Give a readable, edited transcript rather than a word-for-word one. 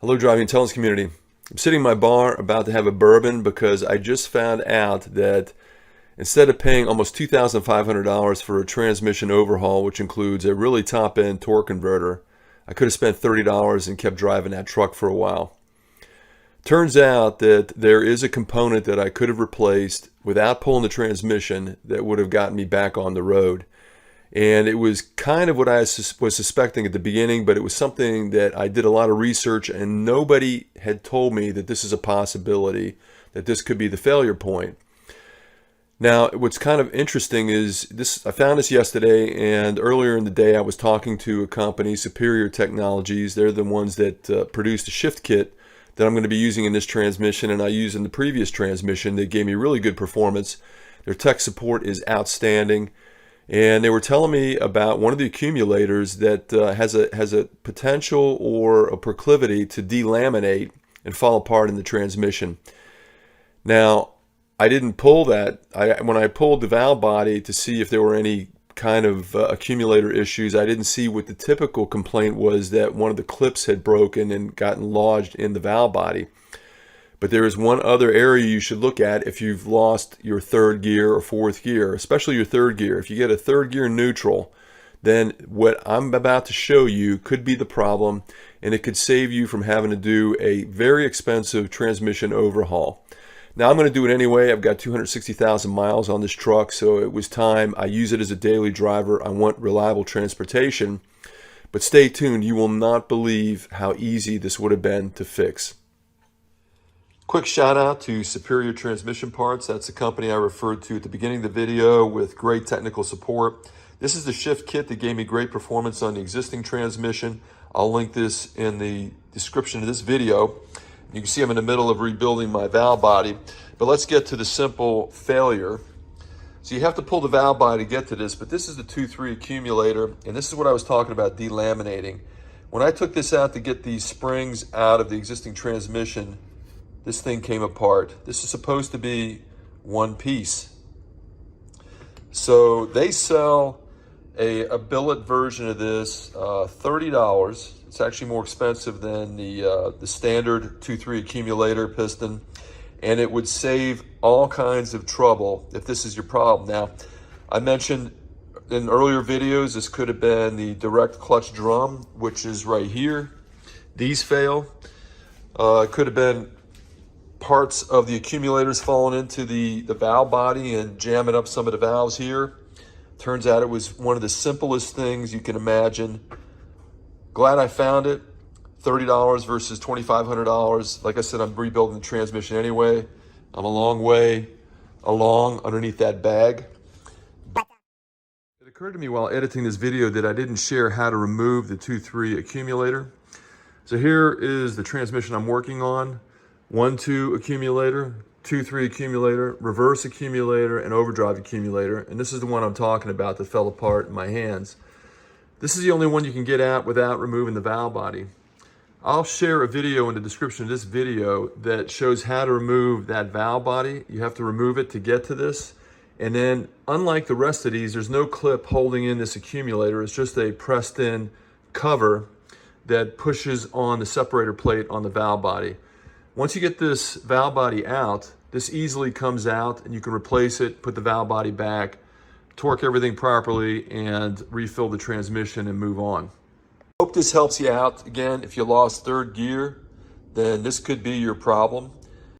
Hello, driving intelligence community. I'm sitting in my bar about to have a bourbon because I just found out that instead of paying almost $2,500 for a transmission overhaul, which includes a really top-end torque converter, I could have spent $30 and kept driving that truck for a while. Turns out that there is a component that I could have replaced without pulling the transmission that would have gotten me back on the road. And it was kind of what I was suspecting at the beginning, but it was something that I did a lot of research and nobody had told me that this is a possibility, that this could be the failure point. Now, what's kind of interesting is this, I found this yesterday, and earlier in the day I was talking to a company, Superior Technologies. They're the ones that produced a shift kit that I'm going to be using in this transmission, and I used in the previous transmission. They gave me really good performance. Their tech support is outstanding. And they were telling me about one of the accumulators that has a potential or a proclivity to delaminate and fall apart in the transmission. Now, I didn't pull that. When I pulled the valve body to see if there were any kind of accumulator issues, I didn't see what the typical complaint was, that one of the clips had broken and gotten lodged in the valve body. But there is one other area you should look at if you've lost your third gear or fourth gear, especially your third gear. If you get a third gear neutral, then what I'm about to show you could be the problem, and it could save you from having to do a very expensive transmission overhaul. Now I'm going to do it anyway. I've got 260,000 miles on this truck, so it was time. I use it as a daily driver. I want reliable transportation. But stay tuned. You will not believe how easy this would have been to fix. Quick shout out to Superior Transmission Parts. That's the company I referred to at the beginning of the video with great technical support. This is the shift kit that gave me great performance on the existing transmission. I'll link this in the description of this video. You can see I'm in the middle of rebuilding my valve body, but let's get to the simple failure. So you have to pull the valve body to get to this, but this is the 2.3 accumulator, and this is what I was talking about, delaminating. When I took this out to get these springs out of the existing transmission, this thing came apart. This is supposed to be one piece. So they sell a billet version of this, $30. It's actually more expensive than the standard 2.3 accumulator piston, and it would save all kinds of trouble if this is your problem. Now, I mentioned in earlier videos, this could have been the direct clutch drum, which is right here. These fail. It could have been parts of the accumulators falling into the valve body and jamming up some of the valves here. Turns out it was one of the simplest things you can imagine. Glad I found it. $30 versus $2,500. Like I said, I'm rebuilding the transmission anyway. I'm a long way along underneath that bag. It occurred to me while editing this video that I didn't share how to remove the 2.3 accumulator. So here is the transmission I'm working on. 1.2 accumulator, 2.3 accumulator, reverse accumulator, and overdrive accumulator. And this is the one I'm talking about that fell apart in my hands. This is the only one you can get at without removing the valve body. I'll share a video in the description of this video that shows how to remove that valve body. You have to remove it to get to this. And then, unlike the rest of these, there's no clip holding in this accumulator. It's just a pressed in cover that pushes on the separator plate on the valve body. Once you get this valve body out, this easily comes out and you can replace it, put the valve body back, torque everything properly, and refill the transmission and move on. Hope this helps you out. Again, if you lost third gear, then this could be your problem.